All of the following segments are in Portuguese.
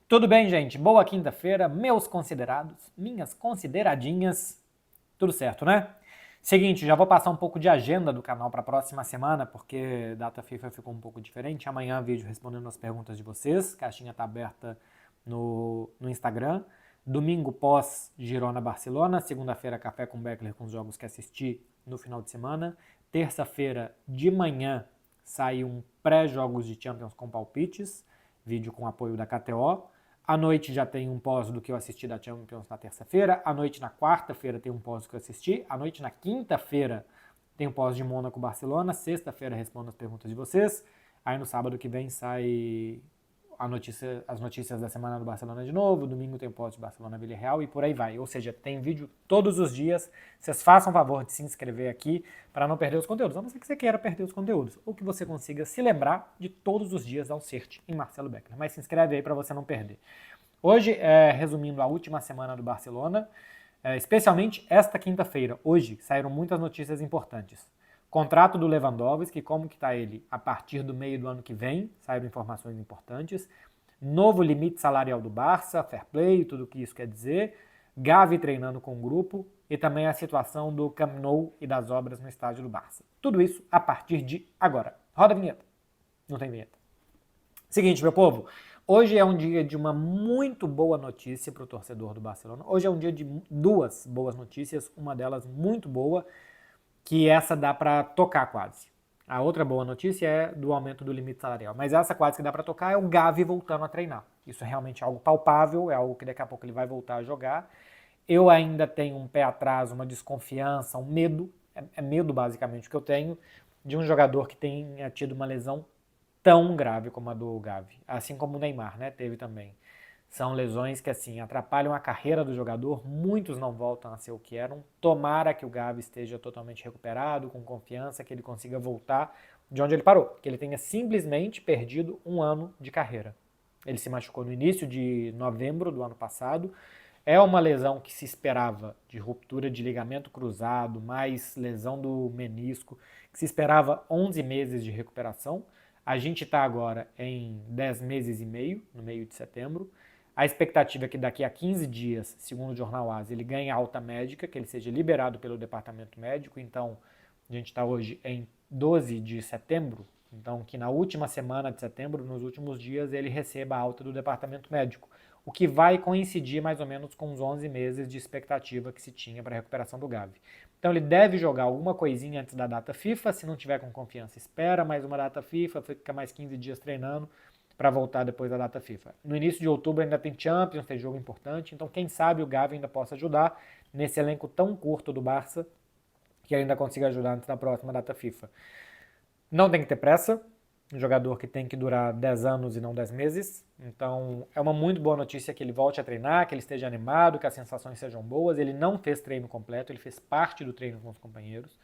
Tudo bem, gente? Boa quinta-feira, meus considerados, minhas consideradinhas. Tudo certo, né? Seguinte, já vou passar um pouco de agenda do canal para a próxima semana, porque data FIFA ficou um pouco diferente. Amanhã vídeo respondendo as perguntas de vocês, caixinha tá aberta no Instagram. Domingo pós Girona-Barcelona, segunda-feira café com Beckler com os jogos que assisti no final de semana. Terça-feira de manhã sai um pré-jogos de Champions com palpites, vídeo com apoio da KTO. À noite já tem um pós do que eu assisti da Champions na terça-feira. À noite na quarta-feira tem um pós do que eu assisti. À noite na quinta-feira tem um pós de Mônaco-Barcelona. Sexta-feira respondo as perguntas de vocês. Aí no sábado que vem sai as notícias da semana do Barcelona de novo. Domingo tem o pós de Barcelona-Villarreal e por aí vai. Ou seja, tem vídeo todos os dias. Vocês façam o favor de se inscrever aqui para não perder os conteúdos. A não ser que você queira perder os conteúdos. Ou que você consiga se lembrar de todos os dias dar um search em Marcelo Beckler. Mas se inscreve aí para você não perder. Hoje, resumindo a última semana do Barcelona, especialmente esta quinta-feira, hoje, saíram muitas notícias importantes. Contrato do Lewandowski, como que está ele a partir do meio do ano que vem, saíram informações importantes. Novo limite salarial do Barça, fair play, tudo o que isso quer dizer. Gavi treinando com o grupo e também a situação do Camp Nou e das obras no estádio do Barça. Tudo isso a partir de agora. Roda a vinheta. Não tem vinheta. Seguinte, meu povo, hoje é um dia de uma muito boa notícia para o torcedor do Barcelona. Hoje é um dia de duas boas notícias, uma delas muito boa, que essa dá para tocar quase. A outra boa notícia é do aumento do limite salarial, mas essa quase que dá para tocar é o Gavi voltando a treinar. Isso é realmente algo palpável, é algo que daqui a pouco ele vai voltar a jogar. Eu ainda tenho um pé atrás, uma desconfiança, um medo, é medo basicamente que eu tenho, de um jogador que tenha tido uma lesão tão grave como a do Gavi, assim como o Neymar, né, teve também. São lesões que, assim, atrapalham a carreira do jogador, muitos não voltam a ser o que eram. Tomara que o Gavi esteja totalmente recuperado, com confiança, que ele consiga voltar de onde ele parou, que ele tenha simplesmente perdido um ano de carreira. Ele se machucou no início de novembro do ano passado. É uma lesão que se esperava de ruptura de ligamento cruzado, mais lesão do menisco, que se esperava 11 meses de recuperação. A gente está agora em 10 meses e meio, no meio de setembro. A expectativa é que daqui a 15 dias, segundo o jornal AS, ele ganhe alta médica, que ele seja liberado pelo departamento médico. Então, a gente está hoje em 12 de setembro, então que na última semana de setembro, nos últimos dias, ele receba a alta do departamento médico, o que vai coincidir mais ou menos com os 11 meses de expectativa que se tinha para a recuperação do Gavi. Então ele deve jogar alguma coisinha antes da data FIFA, se não tiver com confiança, espera mais uma data FIFA, fica mais 15 dias treinando para voltar depois da data FIFA. No início de outubro ainda tem Champions, tem jogo importante, então quem sabe o Gavi ainda possa ajudar nesse elenco tão curto do Barça, que ainda consiga ajudar antes da próxima data FIFA. Não tem que ter pressa, um jogador que tem que durar 10 anos e não 10 meses. Então é uma muito boa notícia que ele volte a treinar, que ele esteja animado, que as sensações sejam boas. Ele não fez treino completo, ele fez parte do treino com os companheiros.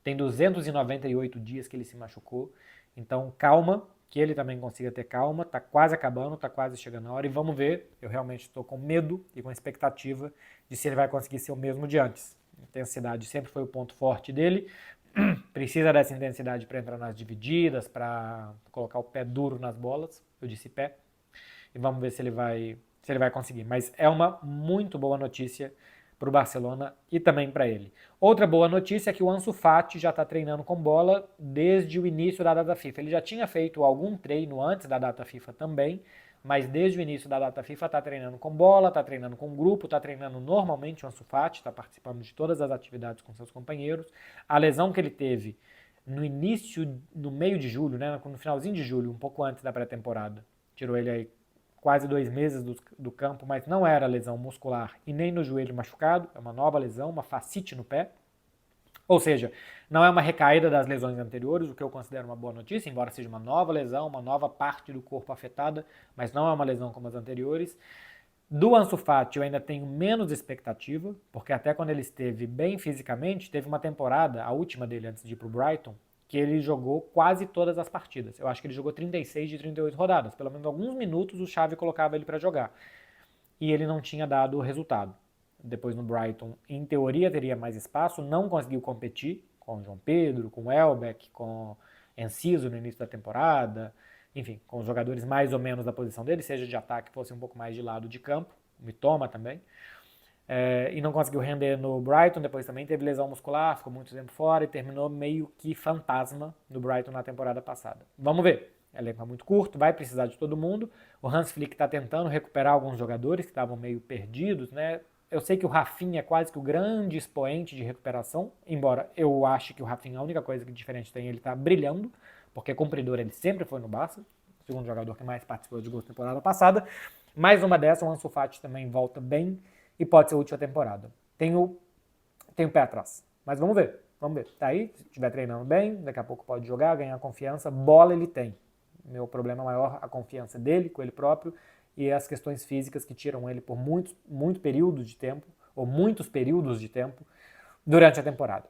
Tem 298 dias que ele se machucou. Então calma, que ele também consiga ter calma. Tá quase acabando, tá quase chegando a hora e vamos ver. Eu realmente estou com medo e com expectativa de se ele vai conseguir ser o mesmo de antes. A intensidade sempre foi o ponto forte dele. Precisa dessa intensidade para entrar nas divididas, para colocar o pé duro nas bolas. Eu disse pé. E vamos ver se ele vai conseguir. Mas é uma muito boa notícia para o Barcelona e também para ele. Outra boa notícia é que o Ansu Fati já está treinando com bola desde o início da data FIFA. Ele já tinha feito algum treino antes da data FIFA também, mas desde o início da data FIFA está treinando com bola, está treinando com grupo, está treinando normalmente o Ansu Fati, está participando de todas as atividades com seus companheiros. A lesão que ele teve no início, no meio de julho, né, no finalzinho de julho, um pouco antes da pré-temporada, tirou ele aí quase 2 meses do campo, mas não era lesão muscular e nem no joelho machucado, é uma nova lesão, uma fascite no pé. Ou seja, não é uma recaída das lesões anteriores, o que eu considero uma boa notícia, embora seja uma nova lesão, uma nova parte do corpo afetada, mas não é uma lesão como as anteriores. Do Ansu Fati eu ainda tenho menos expectativa, porque até quando ele esteve bem fisicamente, teve uma temporada, a última dele antes de ir para o Brighton, que ele jogou quase todas as partidas. Eu acho que ele jogou 36 de 38 rodadas. Pelo menos alguns minutos o Xavi colocava ele para jogar. E ele não tinha dado o resultado. Depois no Brighton, em teoria, teria mais espaço, não conseguiu competir com o João Pedro, com o Welbeck, com Enciso no início da temporada. enfim, com os jogadores mais ou menos da posição dele, seja de ataque, fosse um pouco mais de lado de campo, o Mitoma também. E não conseguiu render no Brighton, depois também teve lesão muscular, ficou muito tempo fora e terminou meio que fantasma no Brighton na temporada passada. Vamos ver. O elenco é muito curto, vai precisar de todo mundo. O Hans Flick está tentando recuperar alguns jogadores que estavam meio perdidos, né? Eu sei que o Rafinha é quase que o grande expoente de recuperação, embora eu ache que o Rafinha, a única coisa que diferente tem, ele está brilhando, porque cumpridor ele sempre foi no Barça, o segundo jogador que mais participou de gols na temporada passada. Mais uma dessa, o Ansu Fati também volta bem e pode ser útil a temporada. Tenho pé atrás, mas vamos ver. Tá aí, se estiver treinando bem, daqui a pouco pode jogar, ganhar confiança, bola ele tem. Meu problema maior, a confiança dele com ele próprio e as questões físicas que tiram ele por muitos períodos de tempo, ou muitos períodos de tempo, durante a temporada.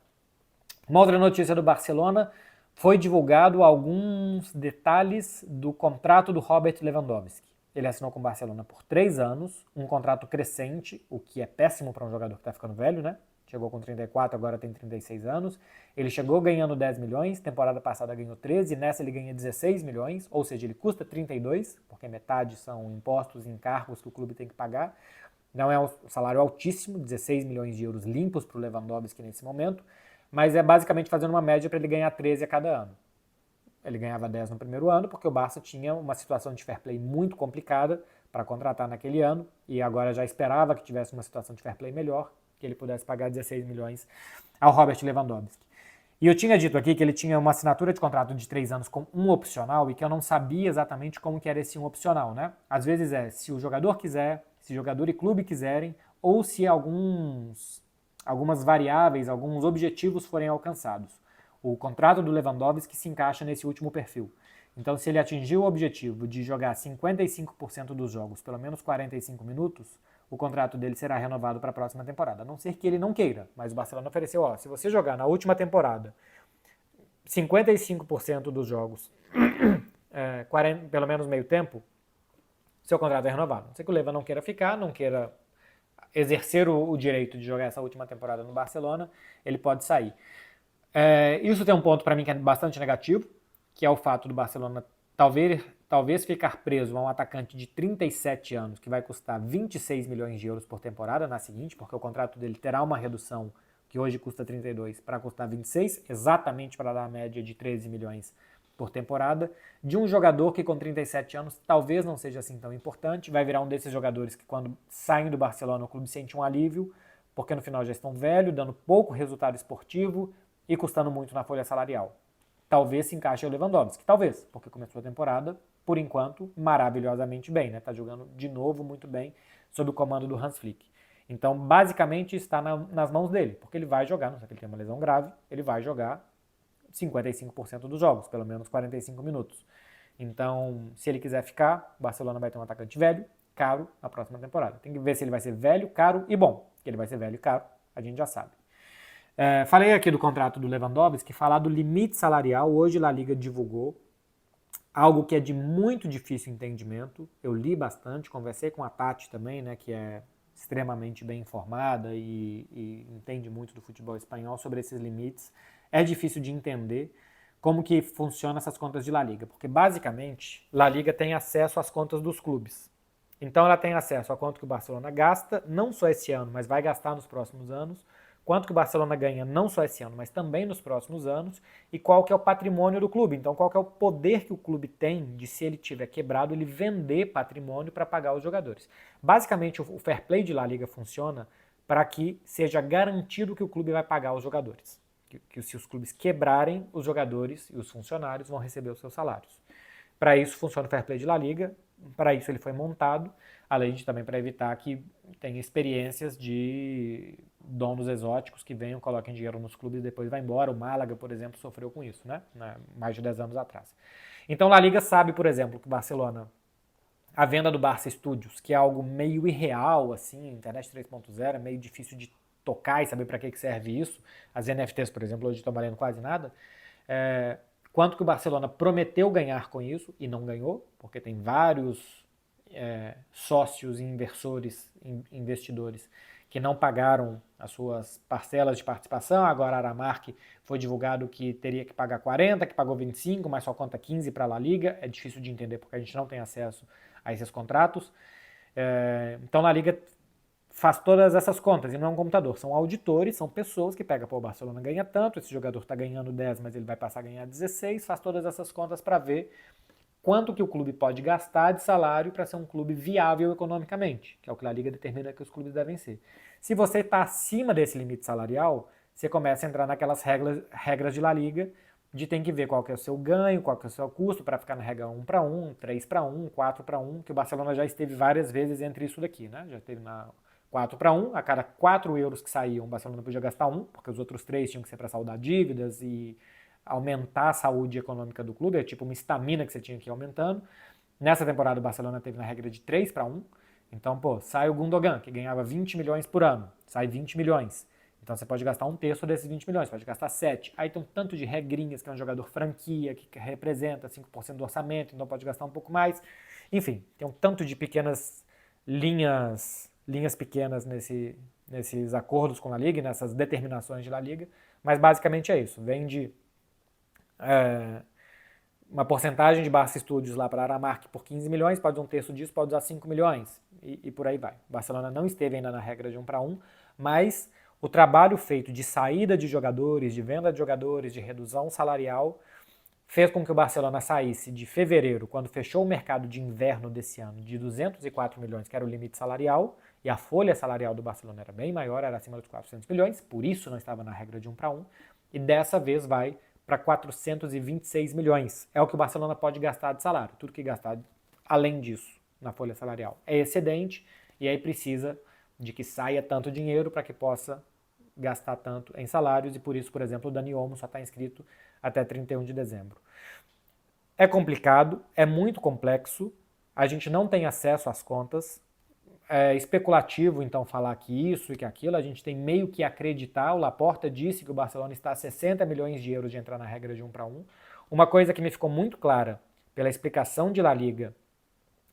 Uma outra notícia do Barcelona, foi divulgado alguns detalhes do contrato do Robert Lewandowski. Ele assinou com o Barcelona por 3 anos, um contrato crescente, o que é péssimo para um jogador que está ficando velho, né? Chegou com 34, agora tem 36 anos. Ele chegou ganhando 10 milhões, temporada passada ganhou 13, nessa ele ganha 16 milhões, ou seja, ele custa 32, porque metade são impostos e encargos que o clube tem que pagar. Não é um salário altíssimo, 16 milhões de euros limpos para o Lewandowski nesse momento, mas é basicamente fazendo uma média para ele ganhar 13 a cada ano. Ele ganhava 10 no primeiro ano, porque o Barça tinha uma situação de fair play muito complicada para contratar naquele ano, e agora já esperava que tivesse uma situação de fair play melhor, que ele pudesse pagar 16 milhões ao Robert Lewandowski. E eu tinha dito aqui que ele tinha uma assinatura de contrato de 3 anos com um opcional e que eu não sabia exatamente como que era esse um opcional, né? Às vezes é se o jogador quiser, se jogador e clube quiserem, ou se algumas variáveis, alguns objetivos forem alcançados. O contrato do Lewandowski se encaixa nesse último perfil. Então, se ele atingir o objetivo de jogar 55% dos jogos, pelo menos 45 minutos, o contrato dele será renovado para a próxima temporada. A não ser que ele não queira, mas o Barcelona ofereceu, se você jogar na última temporada 55% dos jogos, 40, pelo menos meio tempo, seu contrato é renovado. Não sei que o Leva não queira ficar, não queira exercer o direito de jogar essa última temporada no Barcelona, ele pode sair. Isso tem um ponto para mim que é bastante negativo, que é o fato do Barcelona talvez ficar preso a um atacante de 37 anos que vai custar 26 milhões de euros por temporada na seguinte, porque o contrato dele terá uma redução que hoje custa 32 para custar 26, exatamente para dar a média de 13 milhões por temporada, de um jogador que com 37 anos talvez não seja assim tão importante, vai virar um desses jogadores que quando saem do Barcelona o clube sente um alívio, porque no final já estão velhos, dando pouco resultado esportivo e custando muito na folha salarial. Talvez se encaixe o Lewandowski, talvez, porque começou a temporada, por enquanto, maravilhosamente bem, né? Tá jogando de novo muito bem sob o comando do Hans Flick. Então, basicamente, está nas mãos dele, porque ele vai jogar, não sei que ele tem uma lesão grave, ele vai jogar 55% dos jogos, pelo menos 45 minutos. Então, se ele quiser ficar, o Barcelona vai ter um atacante velho, caro, na próxima temporada. Tem que ver se ele vai ser velho, caro e bom. Que ele vai ser velho e caro, a gente já sabe. Falei aqui do contrato do Lewandowski, falar do limite salarial, hoje a La Liga divulgou algo que é de muito difícil entendimento. Eu li bastante, conversei com a Tati também, né, que é extremamente bem informada e entende muito do futebol espanhol sobre esses limites. É difícil de entender como que funcionam essas contas de La Liga, porque basicamente La Liga tem acesso às contas dos clubes. Então ela tem acesso a quanto que o Barcelona gasta, não só esse ano, mas vai gastar nos próximos anos, quanto que o Barcelona ganha não só esse ano, mas também nos próximos anos, e qual que é o patrimônio do clube. Então, qual que é o poder que o clube tem de, se ele tiver quebrado, ele vender patrimônio para pagar os jogadores. Basicamente, o fair play de La Liga funciona para que seja garantido que o clube vai pagar os jogadores. Que se os clubes quebrarem, os jogadores e os funcionários vão receber os seus salários. Para isso funciona o fair play de La Liga, para isso ele foi montado, além de também para evitar que tenha experiências de donos exóticos que venham, coloquem dinheiro nos clubes e depois vai embora. O Málaga, por exemplo, sofreu com isso, né? Mais de 10 anos atrás. Então La Liga sabe, por exemplo, que o Barcelona, a venda do Barça Studios, que é algo meio irreal, assim, internet 3.0, é meio difícil de tocar e saber para que serve isso. As NFTs, por exemplo, hoje estão valendo quase nada. Quanto que o Barcelona prometeu ganhar com isso e não ganhou, porque tem vários sócios e inversores, investidores, que não pagaram as suas parcelas de participação. Agora a Aramark foi divulgado que teria que pagar 40, que pagou 25, mas só conta 15 para a La Liga. É difícil de entender porque a gente não tem acesso a esses contratos. Então a La Liga faz todas essas contas e não é um computador, são auditores, são pessoas que pegam, pô, o Barcelona ganha tanto, esse jogador está ganhando 10, mas ele vai passar a ganhar 16, faz todas essas contas para ver quanto que o clube pode gastar de salário para ser um clube viável economicamente, que é o que a Liga determina que os clubes devem ser. Se você está acima desse limite salarial, você começa a entrar naquelas regras de La Liga, de tem que ver qual que é o seu ganho, qual que é o seu custo para ficar na regra 1 para 1, 3 para 1, 4 para 1, que o Barcelona já esteve várias vezes entre isso daqui, né? Já esteve na 4 para 1, a cada 4 euros que saíam, o Barcelona podia gastar 1, porque os outros 3 tinham que ser para saldar dívidas e aumentar a saúde econômica do clube, é tipo uma estamina que você tinha que ir aumentando. Nessa temporada o Barcelona teve na regra de 3 para 1, então, pô, sai o Gundogan, que ganhava 20 milhões por ano, sai 20 milhões. Então você pode gastar um terço desses 20 milhões, pode gastar 7. Aí tem um tanto de regrinhas, que é um jogador franquia, que representa 5% do orçamento, então pode gastar um pouco mais. Enfim, tem um tanto de pequenas linhas pequenas nesses acordos com a Liga, nessas determinações de La Liga, mas basicamente é isso. Vem de uma porcentagem de Barça Studios lá para a Aramark por 15 milhões, pode usar um terço disso, pode usar 5 milhões e por aí vai. O Barcelona não esteve ainda na regra de 1 para 1, mas o trabalho feito de saída de jogadores, de venda de jogadores, de redução salarial, fez com que o Barcelona saísse de fevereiro, quando fechou o mercado de inverno desse ano, de 204 milhões, que era o limite salarial, e a folha salarial do Barcelona era bem maior, era acima dos 400 milhões, por isso não estava na regra de 1 para 1, e dessa vez vai para 426 milhões. É o que o Barcelona pode gastar de salário. Tudo que gastar além disso na folha salarial é excedente, e aí precisa de que saia tanto dinheiro para que possa gastar tanto em salários, e por isso, por exemplo, o Dani Olmo só está inscrito até 31 de dezembro. É complicado, é muito complexo, a gente não tem acesso às contas, é especulativo então falar que isso e que aquilo, a gente tem meio que acreditar. O Laporta disse que o Barcelona está a 60 milhões de euros de entrar na regra de 1 para 1. Uma coisa que me ficou muito clara pela explicação de La Liga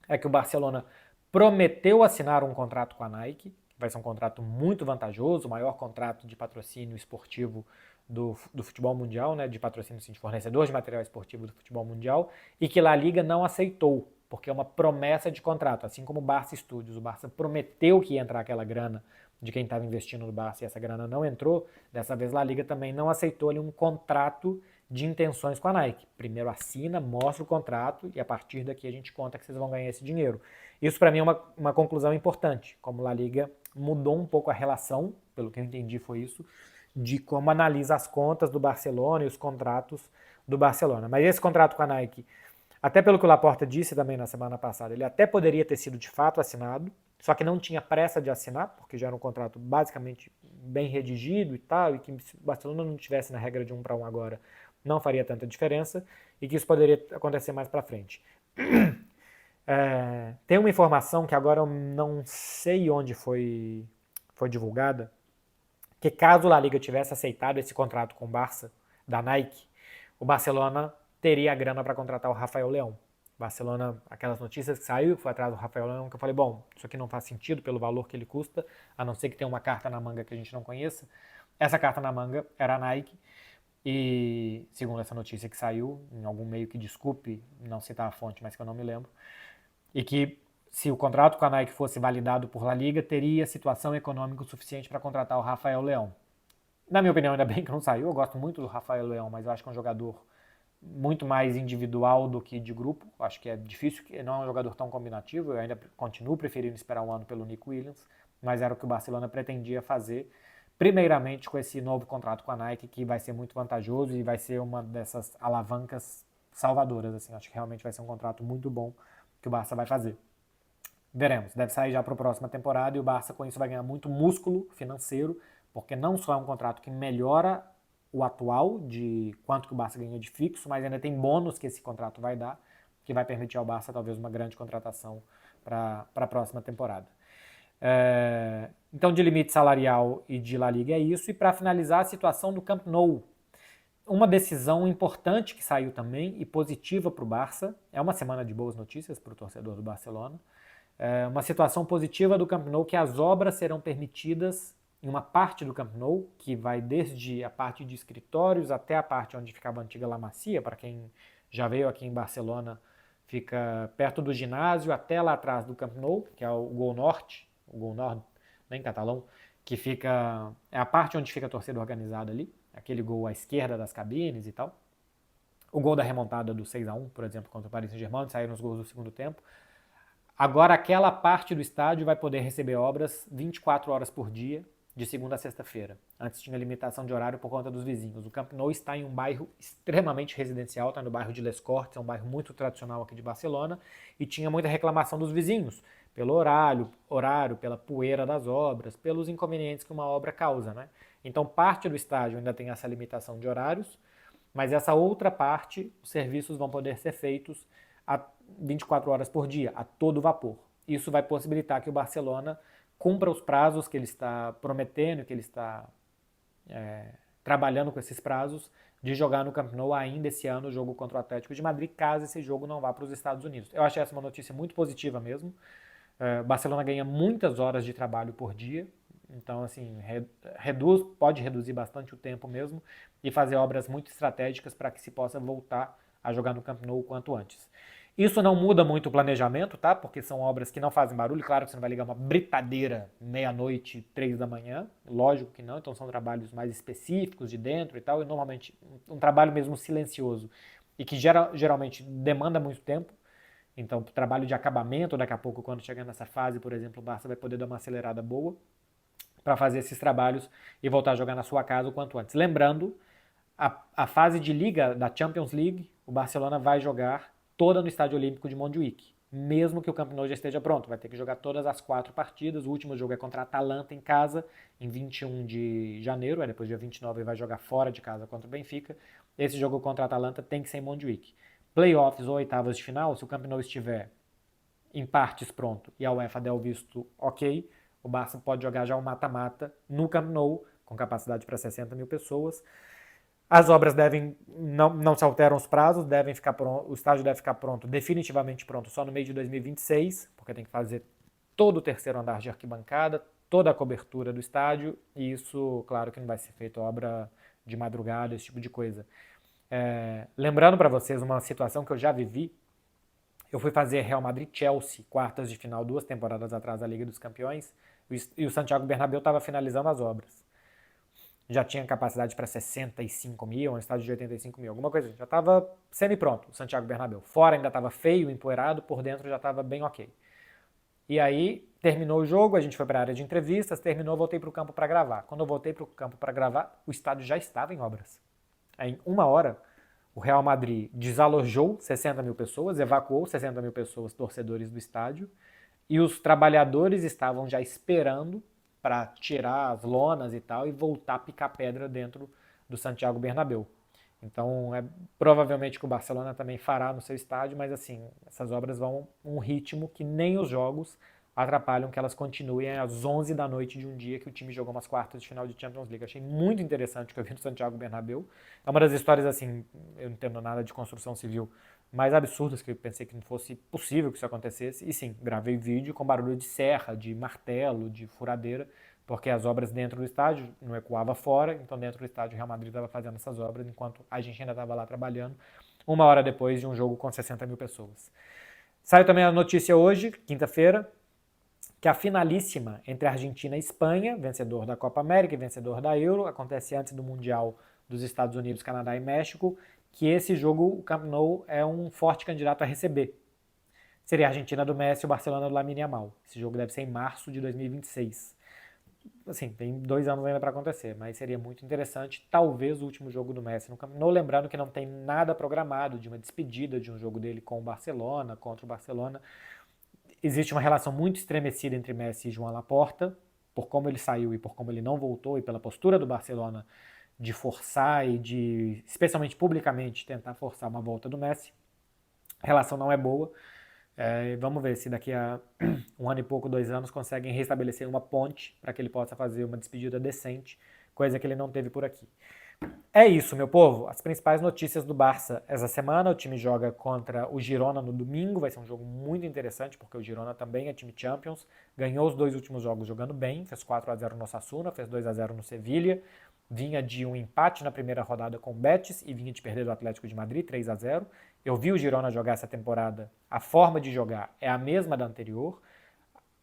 é que o Barcelona prometeu assinar um contrato com a Nike, que vai ser um contrato muito vantajoso, o maior contrato de patrocínio esportivo do futebol mundial, né, de patrocínio de fornecedor de material esportivo do futebol mundial, e que La Liga não aceitou, porque é uma promessa de contrato, assim como o Barça Studios. O Barça prometeu que ia entrar aquela grana de quem estava investindo no Barça e essa grana não entrou. Dessa vez La Liga também não aceitou ali um contrato de intenções com a Nike. Primeiro assina, mostra o contrato e a partir daqui a gente conta que vocês vão ganhar esse dinheiro. Isso para mim é uma conclusão importante, como La Liga mudou um pouco a relação, pelo que eu entendi foi isso, de como analisa as contas do Barcelona e os contratos do Barcelona. Mas esse contrato com a Nike, até pelo que o Laporta disse também na semana passada, ele até poderia ter sido de fato assinado, só que não tinha pressa de assinar, porque já era um contrato basicamente bem redigido e tal, e que se o Barcelona não tivesse na regra de 1 para 1 agora, não faria tanta diferença, e que isso poderia acontecer mais para frente. Tem uma informação que agora eu não sei onde foi divulgada, que caso o La Liga tivesse aceitado esse contrato com o Barça, da Nike, o Barcelona teria a grana para contratar o Rafael Leão. Barcelona, aquelas notícias que saiu, que foi atrás do Rafael Leão, que eu falei, bom, isso aqui não faz sentido pelo valor que ele custa, a não ser que tenha uma carta na manga que a gente não conheça. Essa carta na manga era a Nike, e segundo essa notícia que saiu, em algum meio que desculpe não citar a fonte, mas que eu não me lembro, e que se o contrato com a Nike fosse validado por La Liga, teria situação econômica suficiente para contratar o Rafael Leão. Na minha opinião, ainda bem que não saiu, eu gosto muito do Rafael Leão, mas eu acho que é um jogador muito mais individual do que de grupo. Acho que é difícil, não é um jogador tão combinativo, eu ainda continuo preferindo esperar um ano pelo Nico Williams, mas era o que o Barcelona pretendia fazer, primeiramente com esse novo contrato com a Nike, que vai ser muito vantajoso e vai ser uma dessas alavancas salvadoras. Assim, acho que realmente vai ser um contrato muito bom que o Barça vai fazer. Veremos, deve sair já para a próxima temporada e o Barça com isso vai ganhar muito músculo financeiro, porque não só é um contrato que melhora o atual, de quanto que o Barça ganha de fixo, mas ainda tem bônus que esse contrato vai dar, que vai permitir ao Barça talvez uma grande contratação para a próxima temporada. Então de limite salarial e de La Liga é isso, e para finalizar a situação do Camp Nou. Uma decisão importante que saiu também e positiva para o Barça, é uma semana de boas notícias para o torcedor do Barcelona, Uma situação positiva do Camp Nou que as obras serão permitidas em uma parte do Camp Nou, que vai desde a parte de escritórios até a parte onde ficava a antiga La Masia, para quem já veio aqui em Barcelona, fica perto do ginásio, até lá atrás do Camp Nou, que é o Gol Norte, nem em catalão, que fica, é a parte onde fica a torcida organizada ali, aquele gol à esquerda das cabines e tal. O gol da remontada do 6-1, por exemplo, contra o Paris Saint-Germain, saíram os gols do segundo tempo. Agora aquela parte do estádio vai poder receber obras 24 horas por dia, de segunda a sexta-feira. Antes tinha limitação de horário por conta dos vizinhos. O Camp Nou está em um bairro extremamente residencial, está no bairro de Les Corts, é um bairro muito tradicional aqui de Barcelona, e tinha muita reclamação dos vizinhos, pelo horário, pela poeira das obras, pelos inconvenientes que uma obra causa, né? Então parte do estádio ainda tem essa limitação de horários, mas essa outra parte, os serviços vão poder ser feitos a 24 horas por dia, a todo vapor. Isso vai possibilitar que o Barcelona cumpra os prazos que ele está prometendo, que ele está trabalhando com esses prazos, de jogar no Camp Nou ainda esse ano o jogo contra o Atlético de Madrid, caso esse jogo não vá para os Estados Unidos. Eu achei essa uma notícia muito positiva mesmo. Barcelona ganha muitas horas de trabalho por dia, então assim, pode reduzir bastante o tempo mesmo e fazer obras muito estratégicas para que se possa voltar a jogar no Camp Nou o quanto antes. Isso não muda muito o planejamento, tá? Porque são obras que não fazem barulho. Claro que você não vai ligar uma britadeira meia-noite, 3 da manhã. Lógico que não. Então são trabalhos mais específicos de dentro e tal. E normalmente um trabalho mesmo silencioso e que geralmente demanda muito tempo. Então trabalho de acabamento, daqui a pouco, quando chegar nessa fase, por exemplo, o Barça vai poder dar uma acelerada boa para fazer esses trabalhos e voltar a jogar na sua casa o quanto antes. Lembrando, a fase de liga da Champions League, o Barcelona vai jogar toda no Estádio Olímpico de Montjuïc, mesmo que o Camp Nou já esteja pronto. Vai ter que jogar todas as 4 partidas. O último jogo é contra a Atalanta em casa, em 21 de janeiro. Depois, dia 29, ele vai jogar fora de casa contra o Benfica. Esse jogo contra a Atalanta tem que ser em Montjuïc. Playoffs ou oitavas de final, se o Camp Nou estiver em partes pronto e a UEFA der o visto ok, o Barça pode jogar já um mata-mata no Camp Nou, com capacidade para 60 mil pessoas. As obras não se alteram os prazos, o estádio deve ficar pronto, definitivamente pronto, só no mês de 2026, porque tem que fazer todo o terceiro andar de arquibancada, toda a cobertura do estádio, e isso, claro que não vai ser feito obra de madrugada, esse tipo de coisa. Lembrando para vocês uma situação que eu já vivi, eu fui fazer Real Madrid-Chelsea, quartas de final, 2 temporadas atrás da Liga dos Campeões, e o Santiago Bernabéu estava finalizando as obras. Já tinha capacidade para 65 mil, um estádio de 85 mil, alguma coisa assim. Já estava semi-pronto o Santiago Bernabéu. Fora ainda estava feio, empoeirado, por dentro já estava bem ok. E aí, terminou o jogo, a gente foi para a área de entrevistas, terminou, voltei para o campo para gravar. Quando eu voltei para o campo para gravar, o estádio já estava em obras. Aí, em 1 hora, o Real Madrid desalojou 60 mil pessoas, evacuou 60 mil pessoas, torcedores do estádio, e os trabalhadores estavam já esperando para tirar as lonas e tal e voltar a picar pedra dentro do Santiago Bernabéu. Então, provavelmente que o Barcelona também fará no seu estádio, mas assim, essas obras vão um ritmo que nem os jogos atrapalham que elas continuem às 11 da noite de um dia que o time jogou umas quartas de final de Champions League. Achei muito interessante o que eu vi no Santiago Bernabéu. É uma das histórias, assim, eu não entendo nada de construção civil, mais absurdas que eu pensei que não fosse possível que isso acontecesse. E sim, gravei vídeo com barulho de serra, de martelo, de furadeira, porque as obras dentro do estádio não ecoava fora, então dentro do estádio o Real Madrid estava fazendo essas obras enquanto a gente ainda estava lá trabalhando, 1 hora depois de um jogo com 60 mil pessoas. Saiu também a notícia hoje, quinta-feira, que a finalíssima entre Argentina e Espanha, vencedor da Copa América e vencedor da Euro, acontece antes do Mundial dos Estados Unidos, Canadá e México, que esse jogo, o Camp Nou, é um forte candidato a receber. Seria a Argentina do Messi e o Barcelona do Lamine Yamal. Esse jogo deve ser em março de 2026. Assim, tem 2 anos ainda para acontecer, mas seria muito interessante, talvez o último jogo do Messi no Camp Nou, lembrando que não tem nada programado de uma despedida de um jogo dele com o Barcelona, contra o Barcelona. Existe uma relação muito estremecida entre Messi e Joan Laporta, por como ele saiu e por como ele não voltou, e pela postura do Barcelona de forçar e de, especialmente publicamente, tentar forçar uma volta do Messi. A relação não é boa. Vamos ver se daqui a 1 ano e pouco, 2 anos, conseguem restabelecer uma ponte para que ele possa fazer uma despedida decente, coisa que ele não teve por aqui. É isso, meu povo. As principais notícias do Barça essa semana. O time joga contra o Girona no domingo. Vai ser um jogo muito interessante, porque o Girona também é time Champions. Ganhou os 2 últimos jogos jogando bem. Fez 4-0 no Osasuna, fez 2-0 no Sevilha. Vinha de um empate na primeira rodada com o Betis e vinha de perder do Atlético de Madrid, 3-0. Eu vi o Girona jogar essa temporada. A forma de jogar é a mesma da anterior.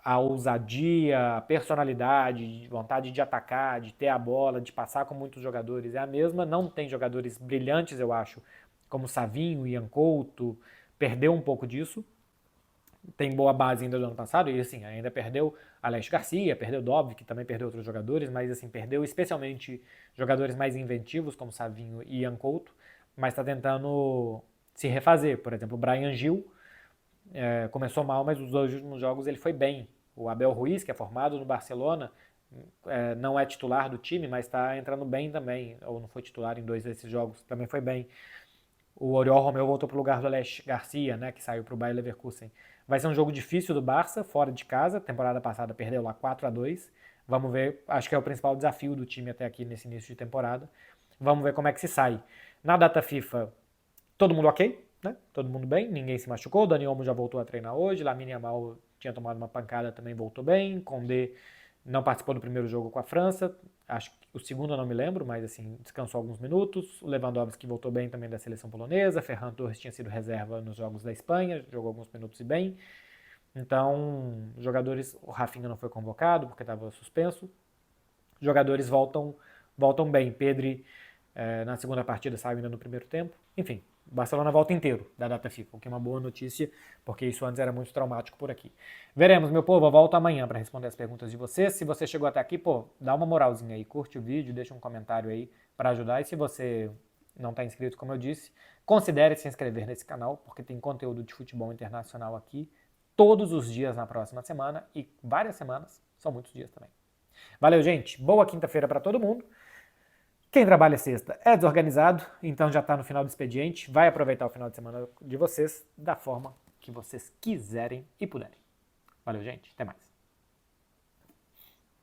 A ousadia, a personalidade, vontade de atacar, de ter a bola, de passar com muitos jogadores é a mesma. Não tem jogadores brilhantes, eu acho, como Savinho, Ian Couto, perdeu um pouco disso. Tem boa base ainda do ano passado, e assim, ainda perdeu Alex Garcia, perdeu Dobb, que também perdeu outros jogadores, mas assim, perdeu especialmente jogadores mais inventivos, como Savinho e Ian Couto, mas está tentando se refazer. Por exemplo, o Brian Gil começou mal, mas os 2 últimos jogos ele foi bem. O Abel Ruiz, que é formado no Barcelona, não é titular do time, mas está entrando bem também, ou não foi titular em 2 desses jogos, também foi bem. O Oriol Romeu voltou para o lugar do Alex Garcia, né, que saiu para o Bayer Leverkusen. Vai ser um jogo difícil do Barça, fora de casa. Temporada passada perdeu lá 4-2. Vamos ver, acho que é o principal desafio do time até aqui nesse início de temporada. Vamos ver como é que se sai. Na data FIFA, todo mundo ok, né? Todo mundo bem, ninguém se machucou. O Dani Olmo já voltou a treinar hoje. Lamine Yamal tinha tomado uma pancada, também voltou bem. Condé não participou do primeiro jogo com a França. Acho que o segundo eu não me lembro, mas assim, descansou alguns minutos. O Lewandowski voltou bem também da seleção polonesa. Ferran Torres tinha sido reserva nos jogos da Espanha, jogou alguns minutos e bem. Então, jogadores, o Rafinha não foi convocado porque estava suspenso. Jogadores voltam bem. Pedri na segunda partida saiu ainda no primeiro tempo. Enfim, o Barcelona volta inteiro da data FIFA, o que é uma boa notícia, porque isso antes era muito traumático por aqui. Veremos, meu povo, eu volto amanhã para responder as perguntas de vocês. Se você chegou até aqui, pô, dá uma moralzinha aí, curte o vídeo, deixa um comentário aí para ajudar. E se você não está inscrito, como eu disse, considere se inscrever nesse canal, porque tem conteúdo de futebol internacional aqui todos os dias na próxima semana e várias semanas, são muitos dias também. Valeu, gente. Boa quinta-feira para todo mundo. Quem trabalha sexta é desorganizado, então já está no final do expediente. Vai aproveitar o final de semana de vocês da forma que vocês quiserem e puderem. Valeu, gente. Até mais.